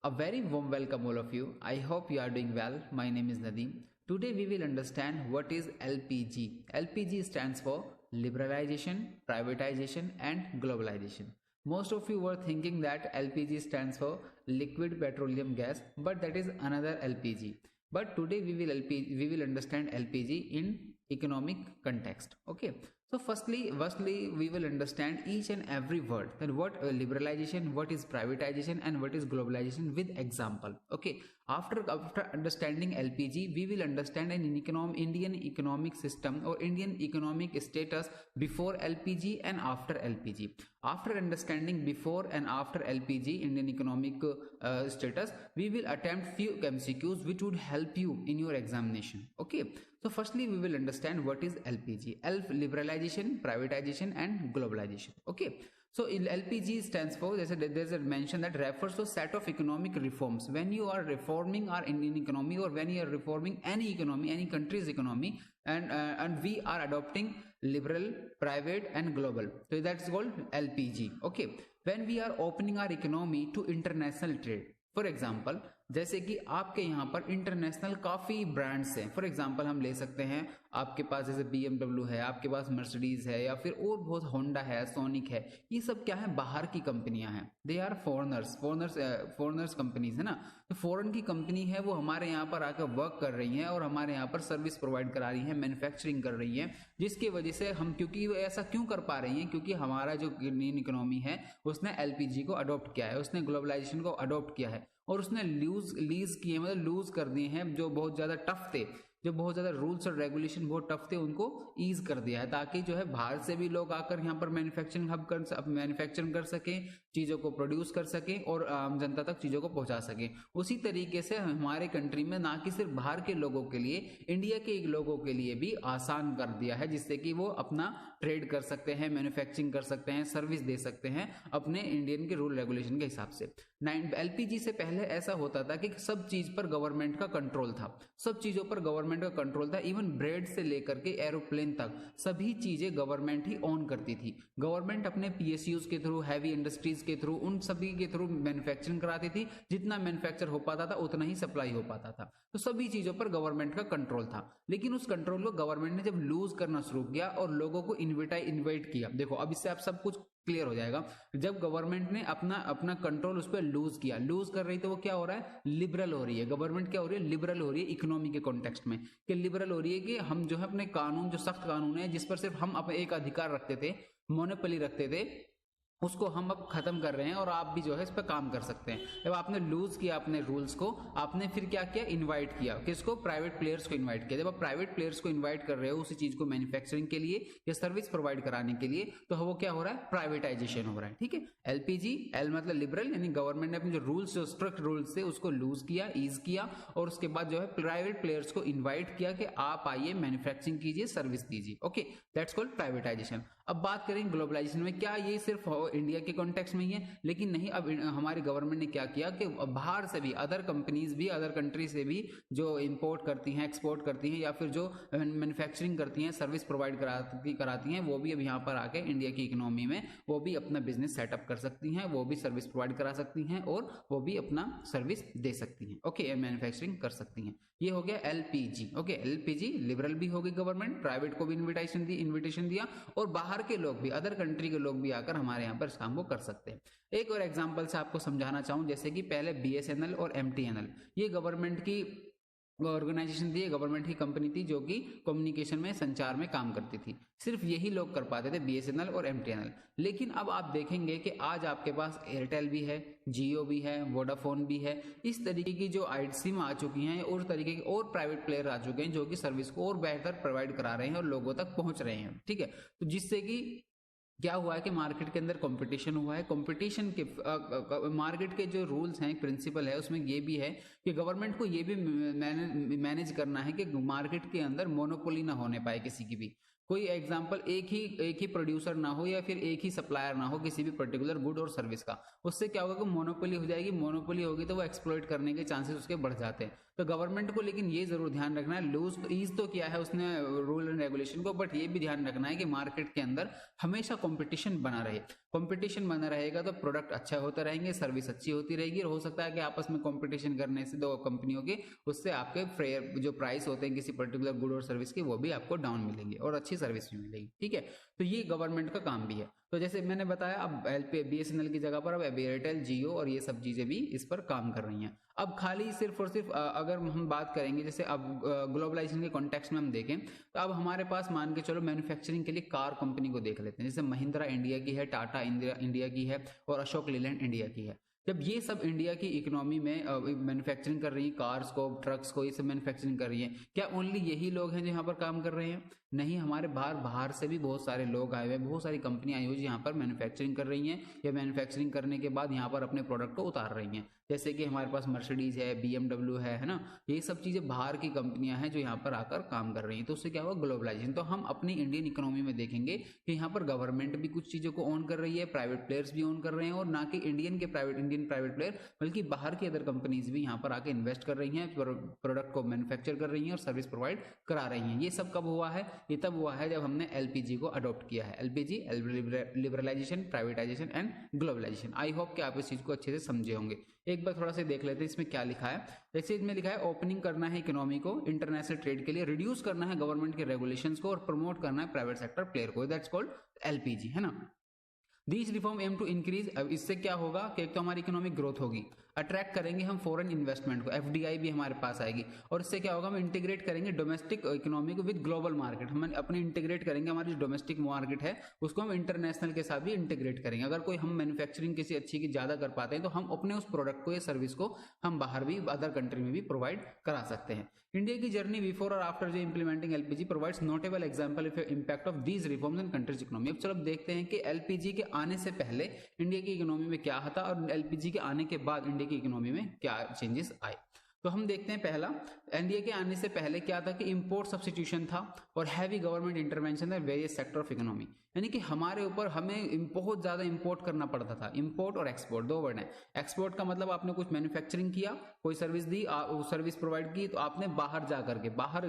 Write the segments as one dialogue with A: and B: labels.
A: A very warm welcome all of you. I hope you are doing well. My name is Nadeem. Today we will understand what is LPG. LPG stands for liberalization, privatization and globalization. Most of you were thinking that LPG stands for liquid petroleum gas, but that is another LPG. But today we will understand LPG in economic context. Okay, so firstly we will understand each and every word, that what liberalization, what is privatization and what is globalization with example. Okay, after understanding LPG, we will understand Indian economic system or Indian economic status before LPG and after LPG. After understanding before and after LPG Indian economic status, we will attempt few MCQs which would help you in your examination. Okay, so firstly we will understand what is LPG. Liberalization, privatization and globalization. Okay, so LPG stands for, there's a mention that refers to set of economic reforms. When you are reforming our Indian economy, or when you are reforming any economy, any country's economy, and we are adopting liberal, private and global, so that's called LPG. Okay, when we are opening our economy to international trade, for example जैसे कि आपके यहाँ पर international काफ़ी brands हैं. For example हम ले सकते हैं, आपके पास जैसे BMW है, आपके पास मर्सिडीज है, या फिर और बहुत होंडा है, सोनिक है. ये सब क्या है, बाहर की कंपनियां हैं. दे आर फॉरेनर्स कंपनीज है ना. तो फॉरेन की कंपनी है, वो हमारे यहाँ पर आकर वर्क कर रही है और हमारे यहाँ पर सर्विस प्रोवाइड करा रही है, मैन्युफैक्चरिंग कर रही है, जिसकी वजह से हम, क्योंकि वो ऐसा क्यों कर पा रही हैं, क्योंकि हमारा जो इंडियन इकोनॉमी है उसने LPG को अडॉप्ट किया है, उसने ग्लोबलाइजेशन को अडॉप्ट किया है और उसने लीज किए, मतलब लूज कर दिए हैं जो बहुत ज्यादा टफ थे, जो बहुत ज्यादा रूल्स और रेगुलेशन बहुत टफ थे, उनको ईज कर दिया है, ताकि जो है बाहर से भी लोग आकर यहाँ पर मैन्युफैक्चरिंग कर सकें, चीजों को प्रोड्यूस कर सकें और आम जनता तक चीजों को पहुंचा सकें. उसी तरीके से हमारे कंट्री में ना कि सिर्फ बाहर के लोगों के लिए, इंडिया के लोगों के लिए भी आसान कर दिया है, जिससे कि वो अपना ट्रेड कर सकते हैं, मैन्युफैक्चरिंग कर सकते हैं, सर्विस दे सकते हैं अपने इंडियन के रूल रेगुलेशन के हिसाब से. LPG से पहले ऐसा होता था कि सब चीज पर गवर्नमेंट का कंट्रोल था, सब चीजों पर गवर्नमेंट का कंट्रोल था. इवन ब्रेड से लेकर के एरोप्लेन तक सभी चीजें गवर्नमेंट ही ऑन करती थी. गवर्नमेंट अपने PSUs के थ्रू, हैवी इंडस्ट्रीज के थ्रू, उन सभी के थ्रू मैन्युफैक्चरिंग कराती थी. जितना मैन्युफैक्चर हो पाता था उतना ही सप्लाई हो पाता था. तो सभी चीजों पर गवर्नमेंट का कंट्रोल था. लेकिन उस कंट्रोल को गवर्नमेंट ने जब लूज करना शुरू किया और लोगों को इन्वाइट किया, देखो अब इससे आप सब कुछ क्लियर हो जाएगा. जब गवर्नमेंट ने अपना कंट्रोल उस पर लूज किया, लूज कर रही, तो वो क्या हो रहा है, लिबरल हो रही है. गवर्नमेंट क्या हो रही है, लिबरल हो रही है इकोनॉमी के कॉन्टेक्स्ट में. कि लिबरल हो रही है कि हम जो है अपने कानून, जो सख्त कानून है जिस पर सिर्फ हम अपने एक अधिकार रखते थे, मोनोपोली रखते थे, उसको हम अब खत्म कर रहे हैं और आप भी जो है इस पर काम कर सकते हैं. जब आपने लूज किया अपने रूल्स को, आपने फिर क्या किया, इनवाइट किया. किसको, प्राइवेट प्लेयर्स को इनवाइट किया. जब आप प्राइवेट प्लेयर्स को इनवाइट कर रहे हो उसी चीज को मैन्युफैक्चरिंग के लिए या सर्विस प्रोवाइड कराने के लिए, तो वो क्या हो रहा है, प्राइवेटाइजेशन हो रहा है. ठीक है, LPG, L मतलब लिबरल, यानी गवर्नमेंट ने अपने जो रूल्स, जो स्ट्रिक्ट रूल्स थे उसको लूज किया, ईज किया, और उसके बाद जो है प्राइवेट प्लेयर्स को इन्वाइट किया कि आप आइए, मैन्युफैक्चरिंग कीजिए, सर्विस दीजिए. Okay, that's called privatisation. अब बात करें ग्लोबलाइजेशन में, क्या ये सिर्फ इंडिया के कॉन्टेक्स्ट में ही है, लेकिन नहीं. अब हमारी गवर्नमेंट ने क्या किया कि बाहर से भी, अदर कंपनीज भी, अदर कंट्री से भी जो इंपोर्ट करती हैं, एक्सपोर्ट करती हैं, या फिर जो मैन्युफैक्चरिंग करती हैं, सर्विस प्रोवाइड कराती हैं, वो भी अब यहाँ पर आके इंडिया की इकोनॉमी में वो भी अपना बिजनेस सेटअप कर सकती हैं, वो भी सर्विस प्रोवाइड करा सकती हैं और वो भी अपना सर्विस दे सकती हैं. ओके, मैन्युफैक्चरिंग कर सकती हैं. ये हो गया LPG. ओके, LPG लिबरल भी होगी गवर्नमेंट, प्राइवेट को भी इन्विटेशन दिया और बाहर के लोग भी, अदर कंट्री के लोग भी आकर हमारे यहाँ पर इस काम को कर सकते हैं. एक और एग्जांपल से आपको समझाना चाहूं, जैसे कि पहले BSNL और MTNL, ये गवर्नमेंट की ऑर्गेनाइजेशन थी, गवर्नमेंट की कंपनी थी जो कि कम्युनिकेशन में, संचार में काम करती थी. सिर्फ यही लोग कर पाते थे, BSNL और MTNL. लेकिन अब आप देखेंगे कि आज आपके पास एयरटेल भी है, जियो भी है, वोडाफोन भी है. इस तरीके की जो सिम आ चुकी हैं और तरीके के और प्राइवेट प्लेयर आ चुके हैं जो कि सर्विस को और बेहतर प्रोवाइड करा रहे हैं और लोगों तक पहुंच रहे हैं. ठीक है, तो जिससे कि क्या हुआ है कि मार्केट के अंदर कंपटीशन हुआ है. कंपटीशन के मार्केट के जो रूल्स हैं, प्रिंसिपल है, उसमें ये भी है कि गवर्नमेंट को ये भी मैनेज करना है कि मार्केट के अंदर मोनोपोली ना होने पाए किसी की भी. कोई एग्जांपल एक ही प्रोड्यूसर ना हो या फिर एक ही सप्लायर ना हो किसी भी पर्टिकुलर गुड और सर्विस का, उससे क्या होगा कि मोनोपोली हो जाएगी। मोनोपोली होगी तो वो एक्सप्लॉइट करने के चांसेस उसके बढ़ जाते हैं। तो गवर्नमेंट को लेकिन ये जरूर ध्यान रखना है, लूज ईज तो किया है उसने रूल एंड रेगुलेशन को, बट ये भी ध्यान रखना है कि मार्केट के अंदर हमेशा कंपटीशन बना रहे। कंपटीशन बना रहेगा तो प्रोडक्ट अच्छा होते रहेंगे, सर्विस अच्छी होती रहेगी, और हो सकता है कि आपस में कंपटीशन करने से दो कंपनियों के, उससे आपके फेयर जो प्राइस होते हैं किसी पर्टिकुलर गुड और सर्विस के, वो भी आपको डाउन मिलेंगे और अच्छी सर्विस भी मिलेगी। ठीक है, तो ये गवर्नमेंट का काम भी है। तो जैसे मैंने बताया, अब BSNL की जगह पर अब एयरटेल, जियो और ये सब चीजें भी इस पर काम कर रही हैं। अब खाली सिर्फ और सिर्फ अगर हम बात करेंगे, जैसे अब ग्लोबलाइजेशन के कॉन्टेक्स्ट में हम देखें, तो अब हमारे पास मान के चलो मैन्युफैक्चरिंग के लिए कार कंपनी को देख लेते हैं। जैसे महिंद्रा इंडिया की है, टाटा इंडिया की है और अशोक लीलैंड इंडिया की है। जब ये सब इंडिया की इकोनॉमी में मैन्युफैक्चरिंग कर रही है, कार्स को, ट्रक्स को, ये सब मैन्युफैक्चरिंग कर रही है, क्या ओनली यही लोग हैं जो यहाँ पर काम कर रहे हैं? नहीं, हमारे बाहर से भी बहुत सारे लोग आए हुए हैं, बहुत सारी कंपनियां आई हुई यहाँ पर मैन्युफैक्चरिंग कर रही हैं, या मैन्युफैक्चरिंग करने के बाद यहाँ पर अपने प्रोडक्ट को उतार रही हैं। जैसे कि हमारे पास मर्सिडीज है, BMW है ना, ये सब चीजें बाहर की कंपनियां हैं जो यहाँ पर आकर काम कर रही हैं। तो उससे क्या होगा, ग्लोबलाइजेशन। तो हम अपनी इंडियन इकोनॉमी में देखेंगे कि यहाँ पर गवर्नमेंट भी कुछ चीजों को ऑन कर रही है, प्राइवेट प्लेयर्स भी ऑन कर रहे हैं, और ना कि इंडियन प्राइवेट प्लेयर, बल्कि बाहर की अदर कंपनीज भी यहाँ पर आके इन्वेस्ट कर रही हैं, प्रोडक्ट को मैन्युफैक्चर कर रही हैं और सर्विस प्रोवाइड करा रही हैं। ये सब कब हुआ है? ये तब हुआ है जब हमने LPG को अडॉप्ट किया है। LPG, liberalisation, privatisation and globalisation. I hope कि आप इस चीज को अच्छे से समझे होंगे। एक बार थोड़ा सा देख लेते हैं इसमें क्या लिखा है। जैसे इसमें लिखा है, ओपनिंग करना है इकोनॉमी को इंटरनेशनल ट्रेड के लिए, रिड्यूस करना है गवर्नमेंट के रेगुलेशंस को और प्रमोट करना है प्राइवेट सेक्टर प्लेयर को, दैट्स कॉल्ड LPG, है ना। These reform aim to increase. अब इससे क्या होगा कि एक तो हमारी इकोनॉमिक ग्रोथ होगी, अट्रैक्ट करेंगे हम फॉरेन इन्वेस्टमेंट को, FDI भी हमारे पास आएगी, और इससे क्या होगा, हम इंटीग्रेट करेंगे डोमेस्टिक इकोनॉमी को विद ग्लोबल मार्केट। हम अपने इंटीग्रेट करेंगे, हमारी जो डोमेस्टिक मार्केट है उसको हम इंटरनेशनल के साथ भी इंटीग्रेट करेंगे। अगर कोई हम मैन्युफैक्चरिंग किसी अच्छी की ज्यादा कर पाते हैं तो हम अपने उस प्रोडक्ट को या सर्विस को हम बाहर भी, अदर कंट्री में भी प्रोवाइड करा सकते हैं। इंडिया की जर्नी बिफोर और आफ्टर जो implementing LPG provides notable example of impact of these reforms in countries economy. अब चलो देखते हैं कि LPG के आने से पहले इंडिया की इकोनॉमी में क्या था और LPG के आने के बाद इंडिया की इकोनॉमी में क्या चेंजेस आए। तो हम देखते हैं, पहला, इंडिया के आने से पहले क्या था कि इंपोर्ट सब्स्टिट्यूशन था और हैवी गवर्नमेंट इंटरवेंशन था वेरियस सेक्टर ऑफ इकोनॉमी। यानी कि हमारे ऊपर हमें बहुत ज्यादा इंपोर्ट करना पड़ता था। इंपोर्ट और एक्सपोर्ट दो वर्ड है। एक्सपोर्ट का मतलब आपने कुछ मैन्युफैक्चरिंग किया, कोई सर्विस दी, सर्विस प्रोवाइड की, तो आपने बाहर जा करके बाहर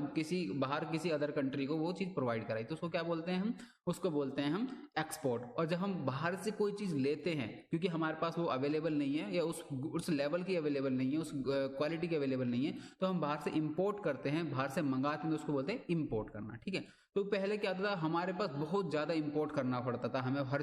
A: किसी अदर कंट्री को वो चीज प्रोवाइड कराई, तो उसको क्या बोलते हैं हम? उसको बोलते हैं हम एक्सपोर्ट। और जब हम बाहर से कोई चीज लेते हैं क्योंकि हमारे पास वो अवेलेबल नहीं है या उस लेवल की अवेलेबल नहीं है, उस क्वालिटी की अवेलेबल नहीं है, तो हम बाहर से इंपोर्ट करते हैं, बाहर से मंगाते हैं, तो उसको बोलते हैं इंपोर्ट करना। ठीक है, तो पहले क्या था, हमारे पास बहुत ज्यादा इंपोर्ट करना पड़ता था, हमें हर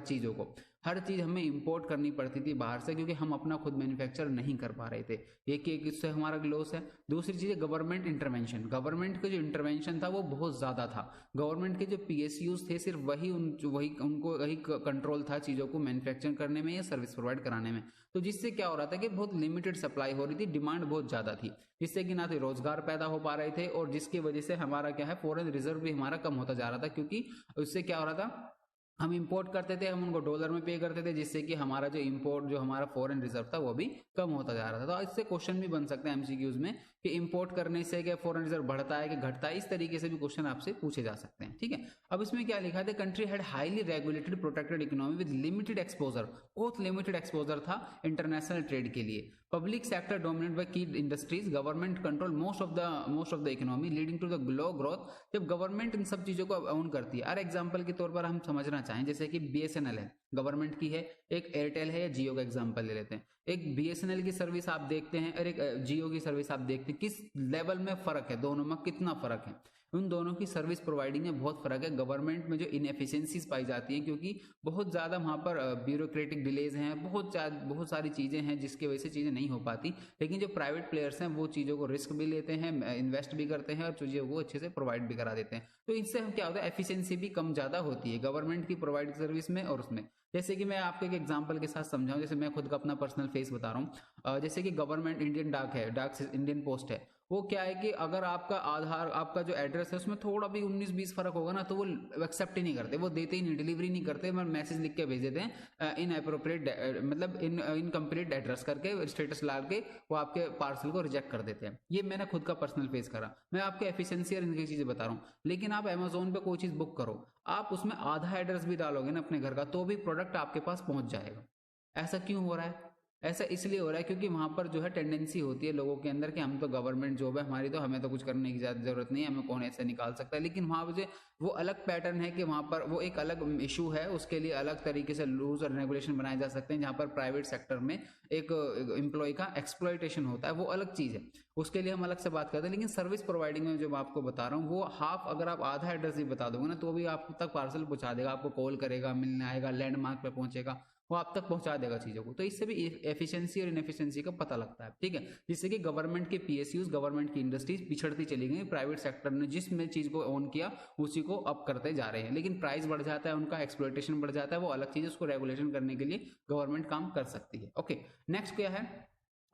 A: चीज हमें इंपोर्ट करनी पड़ती थी बाहर से, क्योंकि हम अपना खुद मैन्युफैक्चर नहीं कर पा रहे थे। एक इससे हमारा लॉस है। दूसरी चीज है गवर्नमेंट इंटरवेंशन। गवर्नमेंट का जो इंटरवेंशन था वो बहुत ज्यादा था। गवर्नमेंट के जो PSUs थे सिर्फ वही कंट्रोल था चीजों को मैन्युफैक्चर करने में या सर्विस प्रोवाइड कराने में। तो जिससे क्या हो रहा था कि बहुत लिमिटेड सप्लाई हो रही थी, डिमांड बहुत ज्यादा थी, जिससे कि ना तो रोजगार पैदा हो पा रहे थे, और जिसकी वजह से हमारा क्या है, फॉरेन रिजर्व भी हमारा कम होता जा रहा था। क्योंकि उससे क्या हो रहा था, हम इंपोर्ट करते थे, हम उनको डॉलर में पे करते थे, जिससे कि हमारा जो हमारा फॉरेन रिजर्व था वो भी कम होता जा रहा था। तो इससे क्वेश्चन भी बन सकते हैं MCQs में कि इंपोर्ट करने से क्या फॉरेन रिजर्व बढ़ता है कि घटता है, इस तरीके से भी क्वेश्चन आपसे पूछे जा सकते हैं। ठीक है, अब इसमें क्या लिखा था, country had highly regulated protected economy with limited exposure. बहुत लिमिटेड एक्सपोजर था इंटरनेशनल ट्रेड के लिए। Public sector dominated by key industries, government control most of the economy leading to the low growth. जब गवर्नमेंट इन सब चीजों को own करती है, और एग्जांपल के तौर पर हम समझना चाहें, जैसे कि BSNL है, गवर्नमेंट की है, एक एयरटेल है या जियो का एग्जांपल ले लेते हैं। एक BSNL की सर्विस आप देखते हैं और एक जियो की सर्विस आप देखते हैं, किस लेवल में फर्क है, दोनों में कितना फर्क है। उन दोनों की सर्विस प्रोवाइडिंग में बहुत फर्क है। गवर्नमेंट में जो इनएफिशिएंसीज पाई जाती हैं, क्योंकि बहुत ज्यादा वहां पर ब्यूरोक्रेटिक डिलेज हैं, बहुत सारी चीजें हैं जिसकी वजह से चीजें नहीं हो पाती। लेकिन जो प्राइवेट प्लेयर्स हैं वो चीजों को रिस्क भी लेते हैं, इन्वेस्ट भी करते हैं और चीजों को अच्छे से प्रोवाइड भी करा देते हैं। तो इससे हम क्या होता है, एफिशिएंसी भी कम ज्यादा होती है गवर्नमेंट की प्रोवाइड सर्विस में और उसमें। जैसे कि मैं आपको एक एग्जांपल के साथ समझाऊं, जैसे मैं खुद का अपना पर्सनल फेस बता रहा हूँ। जैसे कि गवर्नमेंट इंडियन डाक है, इंडियन पोस्ट है, वो क्या है कि अगर आपका आधार, आपका जो एड्रेस है उसमें थोड़ा भी 19-20 फर्क होगा ना तो वो एक्सेप्ट ही नहीं करते, वो देते ही नहीं, डिलीवरी नहीं करते, मैसेज लिख के भेज देते हैं इन अप्रोप्रिएट, मतलब इनकम्प्लीट एड्रेस करके स्टेटस डाल के वो आपके पार्सल को रिजेक्ट कर देते हैं। ये मैंने खुद का पर्सनल फेस करा। मैं आपको एफिशिएंसी और इनकी चीजें बता रहा हूँ। लेकिन आप अमेजोन पे कोई चीज बुक करो, आप उसमें आधा एड्रेस भी डालोगे ना अपने घर का, तो भी प्रोडक्ट आपके पास पहुंच जाएगा। ऐसा क्यों हो रहा है? ऐसा इसलिए हो रहा है क्योंकि वहां पर जो है टेंडेंसी होती है लोगों के अंदर कि हम तो गवर्नमेंट जॉब है हमारी, तो हमें तो कुछ करने की ज्यादा जरूरत नहीं है, हमें कौन ऐसे निकाल सकता है। लेकिन वहां पर वो अलग पैटर्न है कि वहां पर वो एक अलग इशू है, उसके लिए अलग तरीके से रूल्स और रेगुलेशन बनाए जा सकते हैं। जहां पर प्राइवेट सेक्टर में एक एम्प्लॉय का एक्सप्लॉयटेशन होता है, वो अलग चीज है, उसके लिए हम अलग से बात करते हैं। लेकिन सर्विस प्रोवाइडिंग में जो मैं आपको बता रहा हूँ, वो हाफ, अगर आप आधा एड्रेस भी बता दोगे ना तो भी आप तक पार्सल पहुंचा देगा, आपको कॉल करेगा, मिलने आएगा, लैंडमार्क पे पहुंचेगा, वो आप तक पहुंचा देगा चीजों को। तो इससे भी एफिशिएंसी और इनएफिशिएंसी का पता लगता है, ठीक है। जिससे कि गवर्नमेंट के पीएसयूज, गवर्नमेंट की इंडस्ट्रीज पिछड़ती चली गई, प्राइवेट सेक्टर ने जिसमें चीज को ऑन किया उसी को अप करते जा रहे हैं। लेकिन प्राइस बढ़ जाता है, उनका एक्सप्लॉयटेशन बढ़ जाता है, वो अलग चीज, उसको रेगुलेशन करने के लिए गवर्नमेंट काम कर सकती है। ओके, नेक्स्ट क्या है,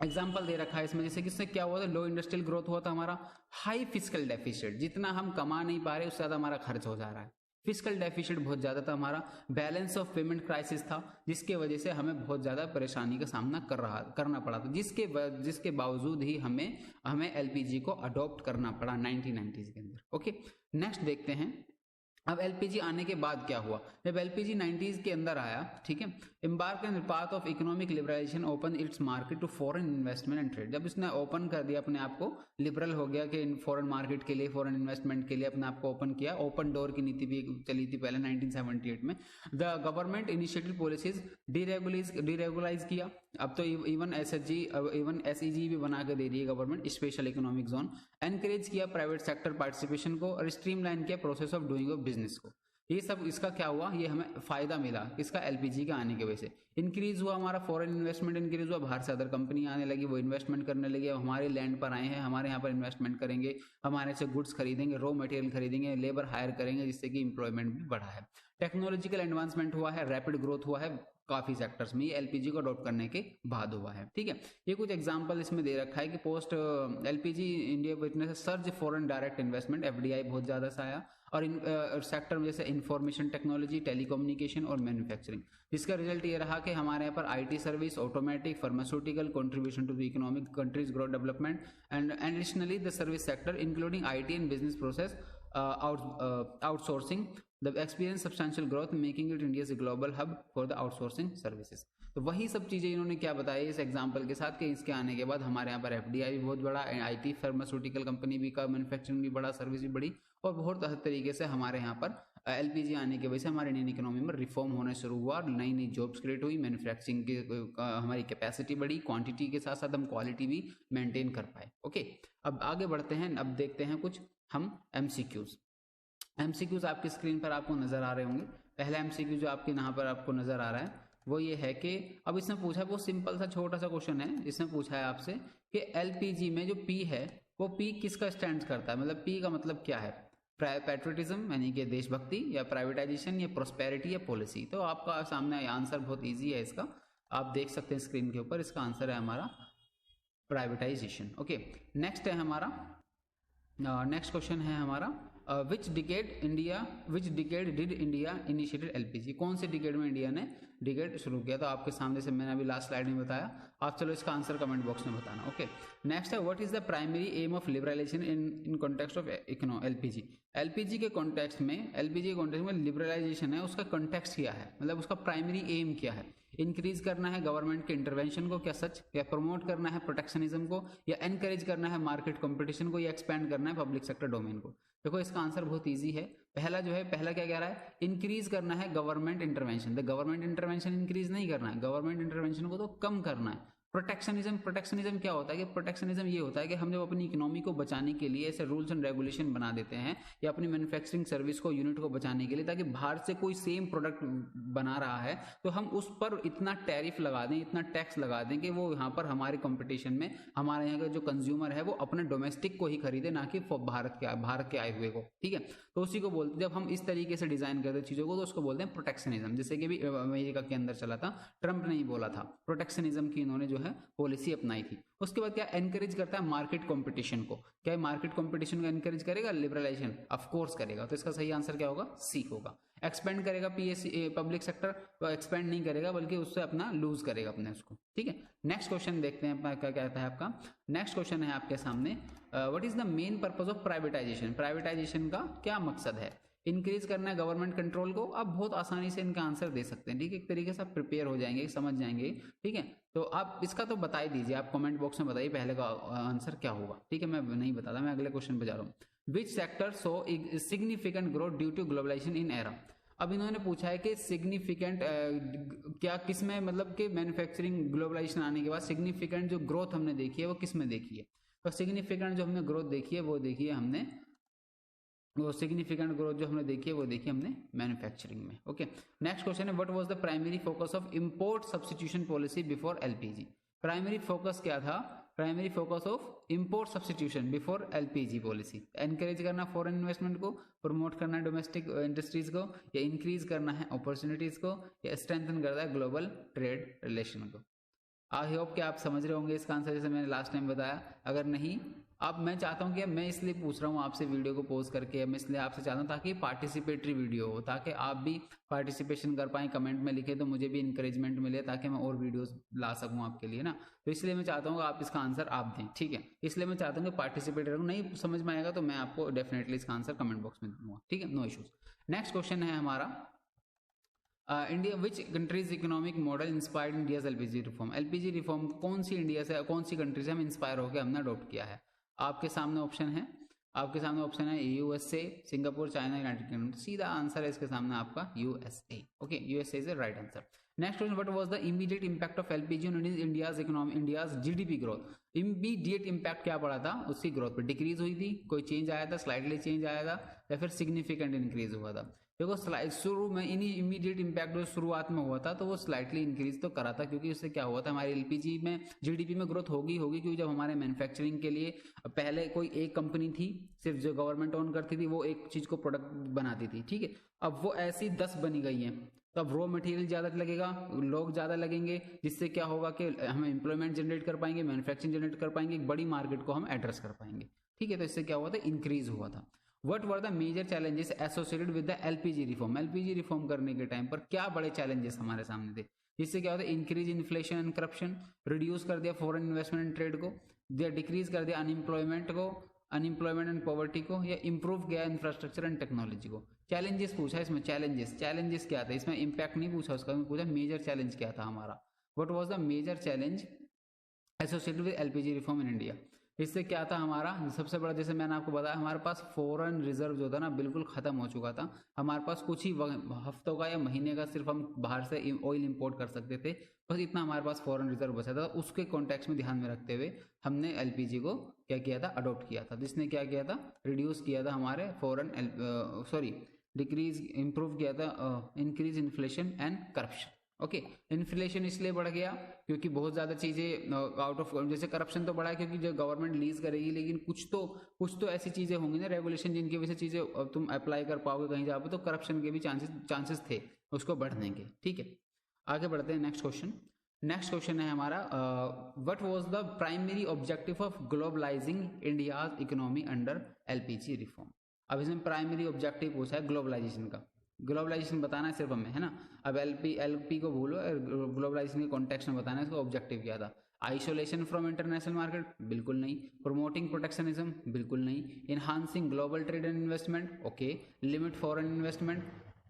A: एग्जाम्पल दे रखा है इसमें, जैसे किससे क्या हुआ था, लो इंडस्ट्रियल ग्रोथ हुआ था हमारा, हाई फिजिकल डेफिसिट, जितना हम कमा नहीं पा रहे उससे ज्यादा हमारा खर्च हो जा रहा है, फिजिकल डेफिसिट बहुत ज्यादा था हमारा, बैलेंस ऑफ पेमेंट क्राइसिस था, जिसके वजह से हमें बहुत ज्यादा परेशानी का सामना करना पड़ा था, जिसके बावजूद ही हमें एलपीजी को अडॉप्ट करना पड़ा 1990s के अंदर। ओके, नेक्स्ट देखते हैं। अब एलपीजी आने के बाद क्या हुआ, जब एलपीजी 90s के अंदर आया, ठीक है, embark in path of economic liberalisation open its market to foreign investment and trade. जब इसने ओपन कर दिया अपने आप को, लिबरल हो गया कि फॉरेन मार्केट के लिए, फॉरेन इन्वेस्टमेंट के लिए अपने आप को ओपन किया, ओपन डोर की नीति भी चली थी पहले 1978 में। द गवर्नमेंट इनिशिएटिव पॉलिसीज डीरेगुलाइज किया, अब तो इवन एसईजी भी बना के दे रही है government, special economic zone, encourage किया प्राइवेट सेक्टर पार्टिसिपेशन को, और स्ट्रीमलाइन किया process of doing of business को। ये सब इसका क्या हुआ, ये हमें फायदा मिला इसका एलपीजी के आने की वजह से। इंक्रीज हुआ हमारा फॉरेन इन्वेस्टमेंट, इंक्रीज हुआ, बाहर से अदर कंपनी आने लगी, वो इन्वेस्टमेंट करने लगी, हमारे लैंड पर आए हैं, हमारे यहाँ पर इन्वेस्टमेंट करेंगे, हमारे से गुड्स खरीदेंगे, रॉ मटेरियल खरीदेंगे, लेबर हायर करेंगे, जिससे कि इंप्लॉयमेंट भी बढ़ा है। टेक्नोलॉजिकल एडवांसमेंट हुआ है, रैपिड ग्रोथ हुआ है काफी सेक्टर्स में, ये एलपीजी को अडॉप्ट करने के बाद हुआ है, ठीक है। ये कुछ एग्जांपल इसमें दे रखा है कि post LPG India witness surge foreign direct investment, FDI बहुत ज्यादा सा आया, और सेक्टर में जैसे इंफॉर्मेशन टेक्नोलॉजी, टेलीकम्युनिकेशन और मैन्युफैक्चरिंग, जिसका रिजल्ट ये रहा कि हमारे यहाँ पर IT service, automatic, pharmaceutical, contribution to the economic countries growth development, and additionally the service sector including IT and business process outsourcing, the experience substantial growth making it India's global hub for the outsourcing services। तो वही सब चीजें इन्होंने क्या बताई इस example के साथ कि इसके आने के बाद हमारे यहाँ पर एफडीआई भी बहुत बड़ा, आईटी फार्मास्यूटिकल कंपनी भी का, मैन्युफैक्चरिंग भी बड़ा, सर्विस भी बड़ी, और बहुत तरीके से हमारे यहाँ पर एलपीजी आने की वजह से हमारे इंडियन इकोनॉमी में रिफॉर्म होना शुरू हुआ, और नई नई जॉब्स क्रिएट हुई, मैन्युफैक्चरिंग की हमारी कैपेसिटी बढ़ी, क्वांटिटी के साथ साथ हम क्वालिटी भी मेंटेन कर पाए। ओके, अब आगे बढ़ते हैं, अब देखते हैं कुछ हम एमसीक्यूज आपकी स्क्रीन पर आपको नजर आ रहे होंगे। पहला एमसीक्यू जो आपके यहाँ पर आपको नजर आ रहा है वो ये है कि अब इसने पूछा, वो सिंपल सा छोटा सा क्वेश्चन है, इसने पूछा है आपसे कि एलपीजी में जो पी है वो पी किसका स्टैंड करता है, मतलब पी का मतलब क्या है, पैट्रियटिज्म यानी कि देशभक्ति, या प्राइवेटाइजेशन, या प्रोस्पेरिटी, या पॉलिसी। तो आपका सामने आंसर बहुत ईजी है इसका, आप देख सकते हैं स्क्रीन के ऊपर, इसका आंसर है हमारा प्राइवेटाइजेशन। ओके, नेक्स्ट है हमारा, नेक्स्ट क्वेश्चन है हमारा, which decade did India initiated LPG, कौन से डिकेड में इंडिया ने डिकेड शुरू किया। तो आपके सामने से मैंने अभी लास्ट स्लाइड में बताया, आप चलो इसका आंसर कमेंट बॉक्स में बताना। ओके, नेक्स्ट है, what is the primary aim of liberalisation in context of LPG. LPG के कॉन्टेक्स्ट में लिबरलाइजेशन है, उसका कॉन्टेक्स्ट क्या है, मतलब उसका प्राइमरी एम क्या है। इंक्रीज करना है गवर्नमेंट के इंटरवेंशन को, क्या सच, या प्रमोट करना है प्रोटेक्शनिज्म को, या एनकरेज करना है मार्केट कंपटीशन को, या एक्सपैंड करना है पब्लिक सेक्टर डोमेन को। देखो इसका आंसर बहुत इजी है, पहला क्या कह रहा है, इंक्रीज करना है गवर्नमेंट इंटरवेंशन। तो गवर्नमेंट इंटरवेंशन इंक्रीज नहीं करना है, गवर्नमेंट इंटरवेंशन को तो कम करना है। प्रोटेक्शनिज्म क्या होता है कि प्रोटेक्शनिज्म ये होता है कि हम जब अपनी इकोनॉमी को बचाने के लिए ऐसे रूल्स एंड रेगुलेशन बना देते हैं, या अपनी मैन्युफैक्चरिंग सर्विस को, यूनिट को बचाने के लिए, ताकि बाहर से कोई सेम प्रोडक्ट बना रहा है तो हम उस पर इतना टैरिफ लगा दें, इतना टैक्स लगा दें कि वो यहाँ पर हमारे कंपटीशन में हमारे यहाँ का जो कंज्यूमर है वो अपने डोमेस्टिक को ही खरीदे, ना कि भारत के आए हुए को, ठीक है। तो उसी को बोलते, जब हम इस तरीके से डिजाइन करते चीजों को तो उसको बोलते हैं प्रोटेक्शनिज्म। जैसे कि भी अमेरिका के अंदर चला था, ट्रंप ने ही बोला था, प्रोटेक्शनिज्म की इन्होंने जो है पॉलिसी अपनाई थी। उसके बाद क्या एनकरेज करता है मार्केट कंपटीशन को, क्या मार्केट कंपटीशन को एनकरेज करेगा लिबरलाइजेशन, ऑफ कोर्स करेगा। तो इसका सही आंसर क्या होगा, सी होगा। एक्सपेंड करेगा पीएससी पब्लिक सेक्टर, तो एक्सपेंड नहीं करेगा बल्कि उससे अपना लूज करेगा अपने उसको, ठीक है। नेक्स्ट क्वेश्चन देखते हैं अपना क्या कहता है आपका। नेक्स्ट क्वेश्चन है आपके सामने, what is the main purpose of privatisation, privatisation का क्या मकसद है। इंक्रीज करना है गवर्नमेंट कंट्रोल को। आप बहुत आसानी से इनका आंसर दे सकते हैं, ठीक है, एक तरीके से आप प्रिपेयर हो जाएंगे, समझ जाएंगे, ठीक है। तो आप इसका तो बता ही दीजिए, आप कमेंट बॉक्स में बताइए पहले का आंसर क्या होगा, ठीक है। मैं नहीं बताता, मैं अगले क्वेश्चन पे जा रहा हूँ। Which sector saw significant growth due to globalisation in era. अब इन्होंने पूछा है कि सिग्निफिकेंट क्या किसमें, मतलब कि मैन्युफैक्चरिंग ग्लोबलाइजेशन आने के बाद सिग्निफिकेंट जो ग्रोथ हमने देखी है वो किसमें देखी है। तो सिग्निफिकेंट जो हमने ग्रोथ देखी है वो देखी है हमने, वो सिग्निफिकेंट ग्रोथ जो हमने देखी है वो देखी हमने मैन्युफैक्चरिंग में। ओके, नेक्स्ट क्वेश्चन है, what was the primary focus of import substitution policy before LPG. Primary focus क्या था, primary focus of import substitution before LPG policy. Encourage करना फॉरेन इन्वेस्टमेंट को, प्रमोट करना डोमेस्टिक इंडस्ट्रीज को, या increase करना है अपॉर्चुनिटीज को, या स्ट्रेंथन करना है ग्लोबल ट्रेड रिलेशन को। आई होप कि आप समझ रहे होंगे इसका आंसर, जैसे मैंने लास्ट टाइम बताया। अगर नहीं, अब मैं चाहता हूं कि मैं इसलिए पूछ रहा हूं आपसे वीडियो को पोस्ट करके, मैं इसलिए आपसे चाहता हूं ताकि पार्टिसिपेटरी वीडियो हो, ताकि आप भी पार्टिसिपेशन कर पाएं, कमेंट में लिखे तो मुझे भी इंकरेजमेंट मिले, ताकि मैं और वीडियोस ला सकूं आपके लिए ना। तो इसलिए मैं चाहता हूँ आप इसका आंसर आप दें, ठीक है। इसलिए मैं चाहता हूँ कि पार्टिसिपेट करूँ, नहीं समझ में आएगा तो मैं आपको डेफिनेटली इसका आंसर कमेंट बॉक्स में दूंगा, ठीक है, नो इशूज। नेक्स्ट क्वेश्चन है हमारा, India which countries economic model inspired India's LPG reform. LPG reform कौन सी इंडिया से, कौन सी कंट्री से हम इंस्पायर होकर हमने अडोप्ट किया है। आपके सामने ऑप्शन है, आपके सामने ऑप्शन है USA, Singapore, China, United kingdom. सीधा आंसर है इसके सामने आपका USA. Okay, USA is the right answer. Next question, what was the immediate impact of LPG on India's economy, India's GDP growth. Immediate impact क्या पड़ा था उसकी ग्रोथ पर, डिक्रीज हुई थी, कोई चेंज आया था, स्लाइटली चेंज आया था, या फिर सिग्निफिकेंट इंक्रीज हुआ था। देखो स्लाइड शुरू में इन्हीं इमीडिएट इंपैक्ट जो शुरुआत में हुआ था तो वो स्लाइटली इंक्रीज तो करा था, क्योंकि उससे क्या हुआ था, हमारी एलपीजी में जीडीपी में ग्रोथ होगी, क्योंकि जब हमारे मैन्युफैक्चरिंग के लिए पहले कोई एक कंपनी थी सिर्फ जो गवर्नमेंट ओन करती थी, वो एक चीज को प्रोडक्ट बनाती थी, ठीक है। अब वो ऐसी 10 बनी गई है, तो अब रॉ मटेरियल ज्यादा लगेगा, लोग ज्यादा लगेंगे, जिससे क्या होगा कि हम एम्प्लॉयमेंट जनरेट कर पाएंगे, मैन्युफैक्चरिंग जनरेट कर पाएंगे, एक बड़ी मार्केट को हम एड्रेस कर पाएंगे, ठीक है। तो इससे क्या हुआ था, इंक्रीज हुआ था। What were the major challenges associated with the LPG reform. LPG reform करने के टाइम पर क्या बड़े चैलेंजेस हमारे सामने थे, जिससे क्या होता है, increase inflation and corruption, reduce कर दिया फॉरेन इन्वेस्टमेंट एंड ट्रेड को, डिक्रीज कर दिया अनएम्प्लॉयमेंट को, अनएम्प्लॉयमेंट एंड पॉवर्टी को, या इंप्रूव किया इंफ्रास्ट्रक्चर एंड टेक्नोलॉजी को। चैलेंजेस पूछा इसमें, चैलेंजेस क्या था इसमें, इंपैक्ट नहीं पूछा उसका, पूछा मेजर चैलेंज क्या था हमारा। What was the major challenge associated with LPG reform in India. इससे क्या था हमारा सबसे बड़ा, जैसे मैंने आपको बताया, हमारे पास फॉरेन रिजर्व जो था ना बिल्कुल खत्म हो चुका था। हमारे पास कुछ ही हफ्तों का या महीने का सिर्फ हम बाहर से ऑयल इंपोर्ट कर सकते थे, बस इतना हमारे पास फॉरेन रिजर्व बचा था। उसके कॉन्टेक्स्ट में ध्यान में रखते हुए हमने एलपीजी को क्या किया था, अडॉप्ट किया था। जिसने क्या किया था, रिड्यूस किया था हमारे फॉरेन डिक्रीज इंप्रूव किया था, increase inflation and corruption. Okay, inflation इसलिए बढ़ गया क्योंकि बहुत ज्यादा चीजें आउट ऑफ, जैसे करप्शन तो बढ़ा है क्योंकि जो गवर्नमेंट लीज करेगी, लेकिन कुछ तो ऐसी चीजें होंगी ना रेगुलेशन जिनकी वजह से चीजें तुम अप्लाई कर पाओगे कहीं जाओगे, तो करप्शन के भी चांसेस थे उसको बढ़ने के, ठीक है। आगे बढ़ते हैं नेक्स्ट क्वेश्चन। नेक्स्ट क्वेश्चन है हमारा, what was the primary objective of globalising India's economy under LPG reform. अब इसमें प्राइमरी ऑब्जेक्टिव पूछा है ग्लोबलाइजेशन का, ग्लोबलाइजेशन बताना है सिर्फ हमें, है ना। अब एलपी को भूलो, ग्लोबलाइजेशन के कॉन्टेक्स्ट में बताना है इसका ऑब्जेक्टिव क्या था। आइसोलेशन फ्रॉम इंटरनेशनल मार्केट, बिल्कुल नहीं। प्रोमोटिंग प्रोटेक्शनिज्म, बिल्कुल नहीं। Enhancing global trade and investment, okay. Limit foreign investment,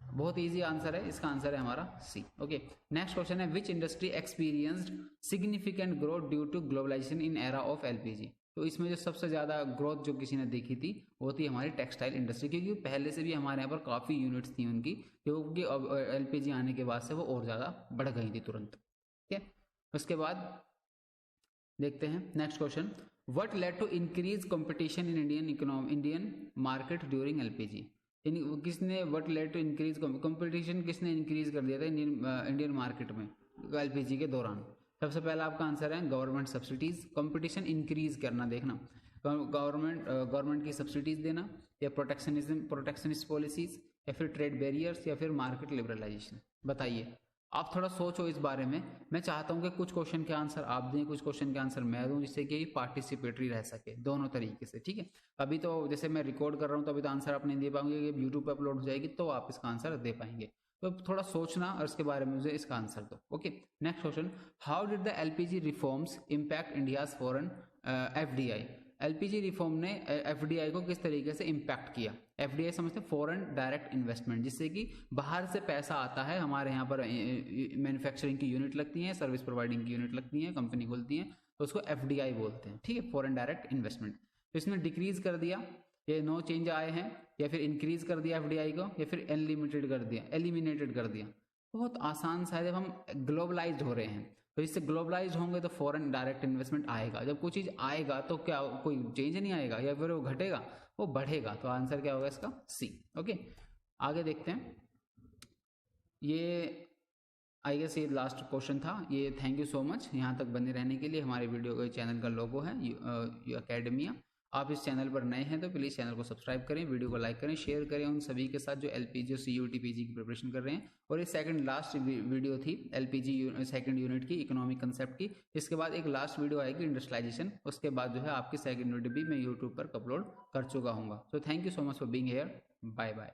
A: बहुत इजी आंसर है, इसका आंसर है हमारा सी। ओके, नेक्स्ट क्वेश्चन है, which industry experienced significant growth due to globalisation in era of LPG. तो इसमें जो सबसे ज्यादा ग्रोथ जो किसी ने देखी थी वो थी हमारी टेक्सटाइल इंडस्ट्री, क्योंकि पहले से भी हमारे यहाँ पर काफी यूनिट्स थी उनकी, क्योंकि अब एलपीजी आने के बाद से वो और ज्यादा बढ़ गई थी तुरंत, ठीक है। उसके बाद देखते हैं next question, what led to increase competition in Indian market during LPG. किसने what led to increase competition, किसने इंक्रीज कर दिया था इंडियन मार्केट में एलपीजी के दौरान। सबसे पहला आपका आंसर है गवर्नमेंट सब्सिडीज। कंपटीशन इंक्रीज करना, देखना गवर्नमेंट की सब्सिडीज देना, या प्रोटेक्शनिस्ट पॉलिसीज, या फिर ट्रेड बैरियर्स, या फिर मार्केट लिबरलाइजेशन। बताइए आप थोड़ा सोचो इस बारे में। मैं चाहता हूँ कि कुछ क्वेश्चन के आंसर आप दें, कुछ क्वेश्चन के आंसर मैं दूं, जिससे कि पार्टिसिपेटरी रह सके दोनों तरीके से, ठीक है। अभी तो जैसे मैं रिकॉर्ड कर रहा हूँ तो अभी तो आंसर आप नहीं दे पाएंगे, यूट्यूब पर अपलोड हो जाएगी तो आप इसका आंसर दे पाएंगे। तो थोड़ा सोचना और इसके बारे में मुझे इसका आंसर दो। Okay, next question, how did the LPG reforms impact India's foreign FDI. LPG reform ने एफडीआई को किस तरीके से इम्पैक्ट किया। एफडीआई समझते हैं फॉरेन डायरेक्ट इन्वेस्टमेंट, जिससे कि बाहर से पैसा आता है, हमारे यहाँ पर मैन्युफैक्चरिंग की यूनिट लगती है, सर्विस प्रोवाइडिंग की यूनिट लगती है, कंपनी खुलती है, तो उसको एफडीआई बोलते हैं, ठीक है, फॉरेन डायरेक्ट इन्वेस्टमेंट। तो इसने डिक्रीज कर दिया, ये नो चेंज आए हैं, या फिर इंक्रीज कर दिया एफडीआई को, या फिर एलिमिनेटेड कर दिया, एलिमिनेटेड कर दिया। बहुत आसान सा है, जब हम ग्लोबलाइज्ड हो रहे हैं तो इससे ग्लोबलाइज होंगे तो फॉरेन डायरेक्ट इन्वेस्टमेंट आएगा। जब कोई चीज़ आएगा तो क्या कोई चेंज नहीं आएगा या फिर वो घटेगा, वो बढ़ेगा। तो आंसर क्या होगा इसका, सी। ओके, आगे देखते हैं। ये आई गेस ये लास्ट क्वेश्चन था ये। थैंक यू सो मच यहाँ तक बने रहने के लिए। हमारे वीडियो का चैनल का लोगो है यू अकेडमिया। आप इस चैनल पर नए हैं तो प्लीज़ चैनल को सब्सक्राइब करें, वीडियो को लाइक करें, शेयर करें उन सभी के साथ जो एलपीजी और सीयूटी पीजी की प्रिपरेशन कर रहे हैं। और ये सेकंड लास्ट वीडियो थी एलपीजी सेकंड यूनिट की, इकोनॉमिक कंसेप्ट की। इसके बाद एक लास्ट वीडियो आएगी इंडस्ट्रियलाइजेशन, उसके बाद जो है आपकी सेकंड यूनिट भी मैं यूट्यूब पर अपलोड कर चुका हूँ। So thank you so much for being here, bye bye.